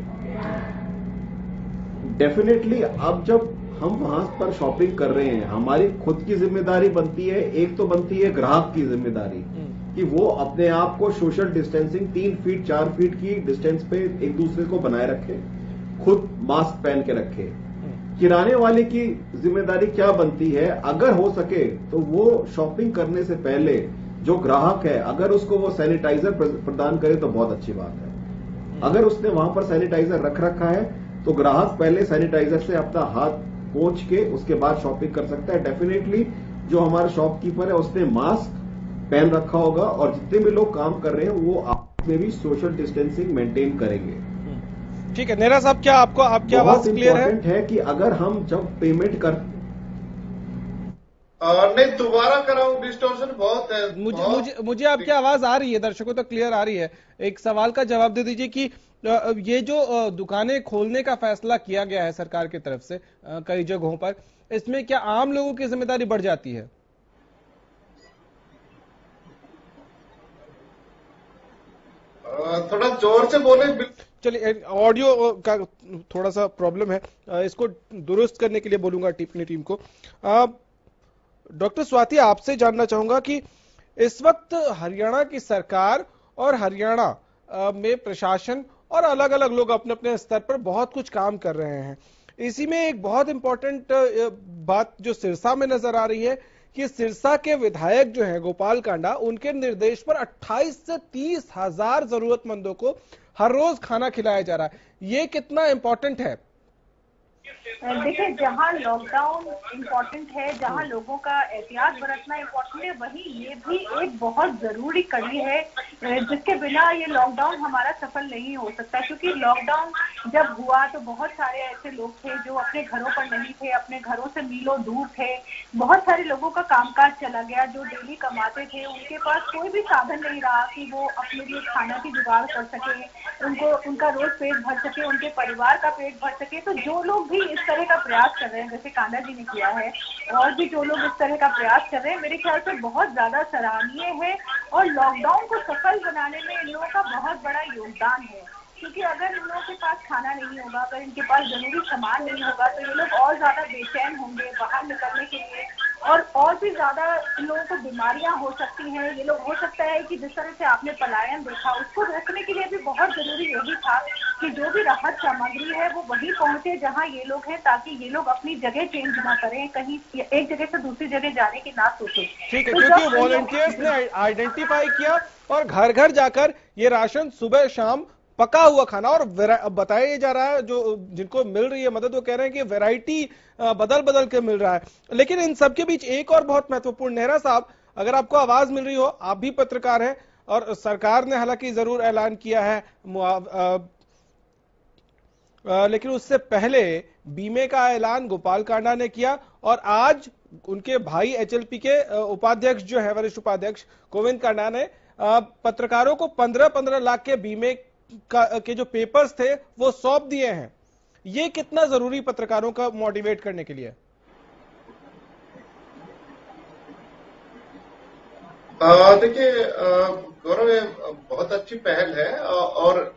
[SPEAKER 8] डेफिनेटली अब जब हम वहां पर शॉपिंग कर रहे हैं, हमारी खुद की जिम्मेदारी बनती है। एक तो बनती है ग्राहक की जिम्मेदारी कि वो अपने आप को सोशल डिस्टेंसिंग 3 फीट 4 फीट की डिस्टेंस पे एक दूसरे को बनाए रखे, खुद मास्क पहन के रखे। किराने वाले की जिम्मेदारी क्या बनती है, अगर हो सके तो वो शॉपिंग करने से पहले जो ग्राहक है अगर उसको वो सैनिटाइजर प्रदान करे तो बहुत अच्छी बात है। अगर उसने वहां पर सैनिटाइजर रख रखा है तो ग्राहक पहले सैनिटाइजर से अपना हाथ पोंछ के उसके बाद शॉपिंग कर सकता है। डेफिनेटली जो हमारा शॉपकीपर है उसने मास्क पहन रखा होगा और जितने भी लोग काम कर रहे हैं वो आपस में भी सोशल डिस्टेंसिंग मेंटेन करेंगे।
[SPEAKER 2] ठीक है नेहरा साहब, क्या आपको आपकी आवाज क्लियर है
[SPEAKER 8] कि अगर हम जब पेमेंट कर
[SPEAKER 7] नहीं दोबारा कराऊं, डिस्टॉर्शन बहुत है।
[SPEAKER 2] मुझे आपकी आवाज आ रही है, दर्शकों तक क्लियर आ रही है। एक सवाल का जवाब दे दीजिए कि ये जो दुकानें खोलने का फैसला किया गया है सरकार की तरफ से कई जगहों पर, इसमें क्या आम लोगों की जिम्मेदारी बढ़ जाती है?
[SPEAKER 7] थोड़ा जोर से बोले।
[SPEAKER 2] चलिए, ऑडियो का थोड़ा सा प्रॉब्लम है, इसको दुरुस्त करने के लिए बोलूंगा अपनी टीम को। डॉक्टर स्वाति, आपसे जानना चाहूंगा कि इस वक्त हरियाणा की सरकार और हरियाणा में प्रशासन और अलग अलग लोग अपने अपने स्तर पर बहुत कुछ काम कर रहे हैं। इसी में एक बहुत इंपॉर्टेंट बात जो सिरसा में नजर आ रही है कि सिरसा के विधायक जो हैं गोपाल कांडा, उनके निर्देश पर 28 से 30 हजार जरूरतमंदों को हर रोज खाना खिलाया जा रहा है। ये कितना इंपॉर्टेंट है?
[SPEAKER 9] देखिए, जहाँ लॉकडाउन इम्पोर्टेंट है, जहाँ लोगों का एहतियात बरतना इम्पोर्टेंट है, वहीं ये भी एक बहुत जरूरी कड़ी है जिसके बिना ये लॉकडाउन हमारा सफल नहीं हो सकता। क्योंकि लॉकडाउन जब हुआ तो बहुत सारे ऐसे लोग थे जो अपने घरों पर नहीं थे, अपने घरों से मीलों दूर थे। बहुत सारे लोगों का कामकाज चला गया, जो डेली कमाते थे उनके पास कोई भी साधन नहीं रहा कि वो अपने लिए खाना की जुगाड़ कर सके, उनका रोज पेट भर सके, उनके परिवार का पेट भर सके। तो जो लोग भी इस तरह का प्रयास कर रहे हैं, जैसे कांडा जी ने किया है, और भी जो लोग इस तरह का प्रयास कर रहे हैं, मेरे ख्याल से बहुत ज्यादा सराहनीय है। और लॉकडाउन को सफल बनाने में इन लोगों का बहुत बड़ा योगदान है। क्योंकि अगर इन लोगों के पास खाना नहीं होगा, अगर इनके पास जरूरी सामान नहीं होगा, तो ये लोग और ज्यादा बेचैन होंगे बाहर निकलने के लिए, और भी ज्यादा इन लोगों को बीमारियां हो सकती हैं। ये लोग, हो सकता है कि जिस तरह से आपने पलायन देखा, उसको रोकने के लिए भी बहुत जरूरी यही था कि जो भी राहत सामग्री है वो वहीं पहुंचे जहां ये लोग हैं, ताकि ये लोग अपनी जगह चेंज ना करें, कहीं एक जगह से दूसरी जगह जाने की ना सोचें।
[SPEAKER 2] ठीक है, क्योंकि वॉलंटियर्स ने आइडेंटिफाई किया और घर घर जाकर ये राशन सुबह शाम पका हुआ खाना, और बताया जा रहा है जो जिनको मिल रही है मदद, वो कह रहे हैं कि वैरायटी बदल बदल के मिल रहा है। लेकिन इन सबके बीच एक और बहुत महत्वपूर्ण, नेहरा साहब अगर आपको आवाज मिल रही हो, आप भी पत्रकार हैं, और सरकार ने हालांकि जरूर ऐलान किया है लेकिन उससे पहले बीमे का ऐलान गोपाल कांडा ने किया, और आज उनके भाई एचएलपी के उपाध्यक्ष जो है, वरिष्ठ उपाध्यक्ष गोविंद कांडा ने पत्रकारों को 15-15 लाख के बीमे के जो पेपर्स थे वो सौंप दिए हैं। ये कितना जरूरी पत्रकारों का मोटिवेट करने के लिए?
[SPEAKER 7] देखिए गौरव, ये बहुत अच्छी पहल है, और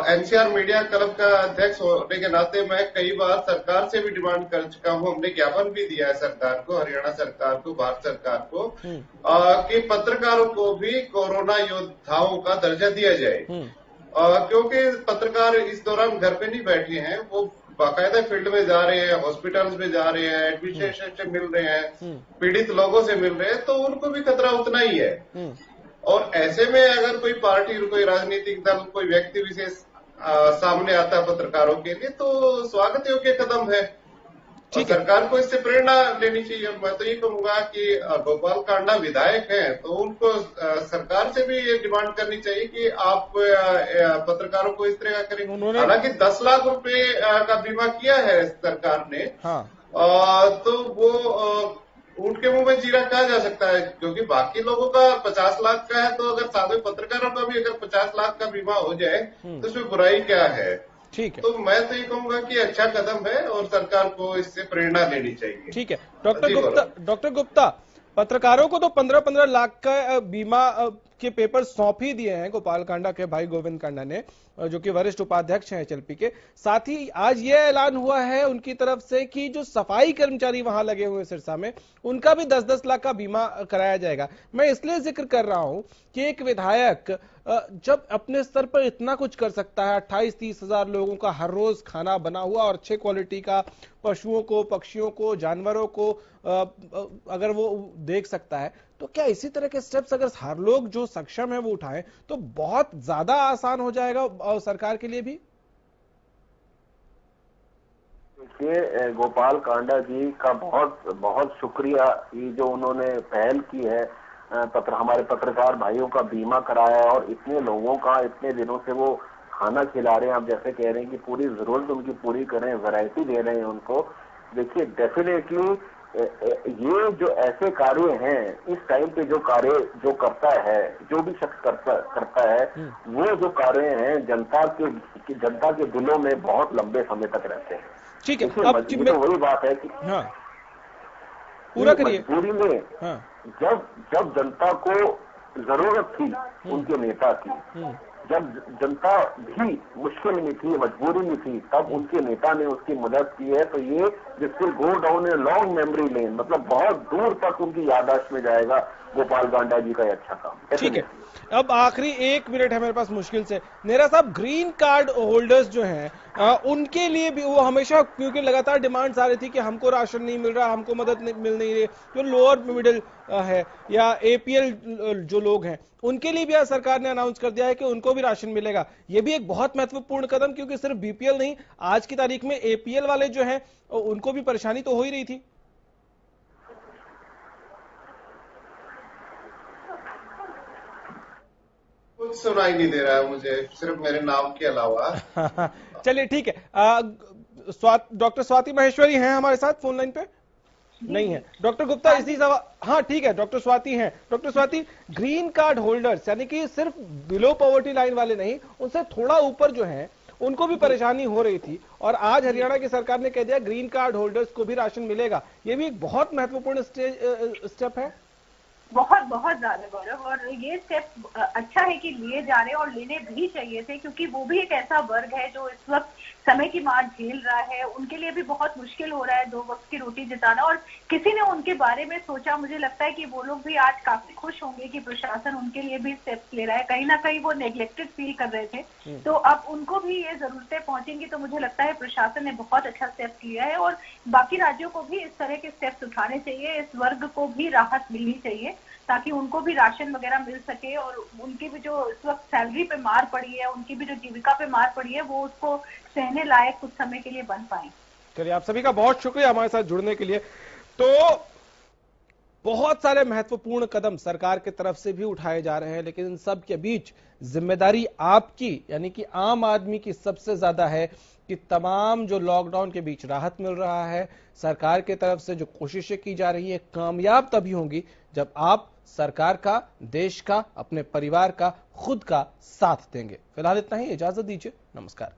[SPEAKER 7] एनसीआर मीडिया क्लब का अध्यक्ष होने के नाते मैं कई बार सरकार से भी डिमांड कर चुका हूं, हमने ज्ञापन भी दिया है सरकार को, हरियाणा सरकार को, भारत सरकार को, कि पत्रकारों को भी कोरोना योद्धाओं का दर्जा दिया जाए। क्योंकि पत्रकार इस दौरान घर पे नहीं बैठे हैं, वो बाकायदा फील्ड में जा रहे हैं, हॉस्पिटल्स में जा रहे हैं, एडमिनिस्ट्रेशन से मिल रहे हैं, पीड़ित लोगों से मिल रहे हैं, तो उनको भी खतरा उतना ही है। और ऐसे में अगर कोई पार्टी, कोई राजनीतिक दल, कोई व्यक्ति विशेष सामने आता है पत्रकारों के लिए, तो स्वागत योग्य कदम है। और सरकार को इससे प्रेरणा लेनी चाहिए। मैं तो ये कहूंगा कि गोपाल कांडा विधायक हैं तो उनको सरकार से भी ये डिमांड करनी चाहिए कि आप पत्रकारों को इस तरह का करें। हालांकि 10 लाख रुपए का बीमा किया है सरकार ने,
[SPEAKER 2] हाँ।
[SPEAKER 7] तो वो ऊंट के मुंह में जीरा कहा जा सकता है, क्योंकि बाकी लोगों का 50 लाख का है, तो अगर साधु पत्रकारों का भी अगर 50 लाख का बीमा हो जाए तो इसमें बुराई क्या है।
[SPEAKER 2] ठीक है,
[SPEAKER 7] तो मैं तो ये कहूंगा कि अच्छा कदम है और सरकार को इससे प्रेरणा लेनी चाहिए।
[SPEAKER 2] ठीक है। डॉक्टर गुप्ता, पत्रकारों को तो 15-15 लाख का बीमा के पेपर सौंप ही दिए हैं गोपाल कांडा के भाई गोविंद कांडा ने, जो कि वरिष्ठ उपाध्यक्ष हैं एचएलपी के। साथ ही आज यह ऐलान हुआ है उनकी तरफ से कि जो सफाई कर्मचारी वहां लगे हुए सिरसा में, उनका भी 10-10 लाख का बीमा कराया जाएगा। मैं इसलिए जिक्र कर रहा हूं कि एक विधायक जब अपने स्तर पर इतना कुछ कर सकता है, 28-30 हजार लोगों का हर रोज खाना बना हुआ और अच्छे क्वालिटी का, पशुओं को, पक्षियों को, जानवरों को अगर वो देख सकता है, तो क्या इसी तरह के स्टेप्स अगर हर लोग जो सक्षम है वो उठाएं तो बहुत ज्यादा आसान हो जाएगा सरकार के लिए भी।
[SPEAKER 5] देखिए, गोपाल कांडा जी का बहुत बहुत शुक्रिया, ये जो उन्होंने पहल की है, हमारे पत्रकार भाइयों का बीमा कराया और इतने लोगों का इतने दिनों से वो खाना खिला रहे हैं। आप जैसे कह रहे हैं कि पूरी जरूरत उनकी पूरी करें, वैरायटी दे रहे हैं उनको। देखिए, डेफिनेटली ये जो ऐसे कार्य हैं, इस टाइम पे जो कार्य जो करता है, जो भी शख्स करता है, वो जो कार्य हैं जनता के दिलों में बहुत लंबे समय तक रहते हैं।
[SPEAKER 2] ठीक है,
[SPEAKER 5] अब तो वही बात है कि
[SPEAKER 2] हाँ, पूरा करिए।
[SPEAKER 5] मजबूरी में जब जनता को जरूरत थी उनके नेता की, जब जनता भी मुश्किल में थी, मजबूरी में थी, तब उनके नेता ने उसकी मदद की है। तो ये जिससे go down a long memory lane, मतलब बहुत दूर तक उनकी याददाश्त में जाएगा गोपाल कांडा जी का ये अच्छा काम।
[SPEAKER 2] ठीक है, अब आखिरी 1 मिनट है मेरे पास मुश्किल से। नेहरा साहब, ग्रीन कार्ड होल्डर्स जो हैं उनके लिए भी वो हमेशा, क्योंकि लगातार डिमांड्स आ रही थी कि हमको राशन नहीं मिल रहा, हमको मदद मिल नहीं रही, जो लोअर मिडिल है या एपीएल जो लोग हैं, उनके लिए भी आज सरकार ने अनाउंस कर दिया है कि उनको भी राशन मिलेगा। ये भी एक बहुत महत्वपूर्ण कदम, क्योंकि सिर्फ बीपीएल नहीं, आज की तारीख में एपीएल वाले जो हैं उनको भी परेशानी तो हो ही रही थी।
[SPEAKER 7] कुछ सुनाई नहीं दे रहा है मुझे, सिर्फ मेरे नाम के अलावा।
[SPEAKER 2] चलिए ठीक है, डॉक्टर स्वाति महेश्वरी हैं हमारे साथ फोन लाइन पे? नहीं है। डॉक्टर गुप्ता, इसी सवाल, हाँ ठीक है, डॉक्टर स्वाति हैं। Doctor Swati, green card holders यानी कि सिर्फ बिलो पॉवर्टी लाइन वाले नहीं, उनसे थोड़ा ऊपर जो हैं उनको भी परेशानी हो रही थी, और आज हरियाणा की सरकार ने कह दिया ग्रीन कार्ड होल्डर्स को भी राशन मिलेगा। ये भी एक बहुत महत्वपूर्ण स्टेप है।
[SPEAKER 9] बहुत बहुत ज्यादा गौरव, और ये स्टेप अच्छा है कि लिए जा रहे हैं और लेने भी चाहिए थे, क्योंकि वो भी एक ऐसा वर्ग है जो इस वक्त समय की मार झेल रहा है। उनके लिए भी बहुत मुश्किल हो रहा है 2 वक्त की रोटी जिताना, और किसी ने उनके बारे में सोचा, मुझे लगता है कि वो लोग भी आज काफी खुश होंगे कि प्रशासन उनके लिए भी स्टेप्स ले रहा है। कहीं ना कहीं वो नेग्लेक्टेड फील कर रहे थे, तो अब उनको भी ये जरूरतें पहुंचेंगी। तो मुझे लगता है प्रशासन ने बहुत अच्छा स्टेप्स लिया है, और बाकी राज्यों को भी इस तरह के स्टेप्स उठाने चाहिए। इस वर्ग को भी राहत मिलनी चाहिए ताकि उनको भी राशन वगैरह मिल सके, और उनकी भी जो इस वक्त सैलरी पे मार पड़ी है, उनकी भी जो जीविका पे मार पड़ी है, वो उसको सहने लायक कुछ समय के लिए बन पाए।
[SPEAKER 2] चलिए, आप सभी का बहुत शुक्रिया हमारे साथ जुड़ने के लिए। तो बहुत सारे महत्वपूर्ण कदम सरकार की तरफ से भी उठाए जा रहे हैं, लेकिन इन सब के बीच जिम्मेदारी आपकी यानी कि आम आदमी की सबसे ज्यादा है कि तमाम जो लॉकडाउन के बीच राहत मिल रहा है, सरकार की तरफ से जो कोशिशें की जा रही है, कामयाब तभी होंगी जब आप सरकार का, देश का, अपने परिवार का, खुद का साथ देंगे। फिलहाल इतना ही, इजाजत दीजिए, नमस्कार।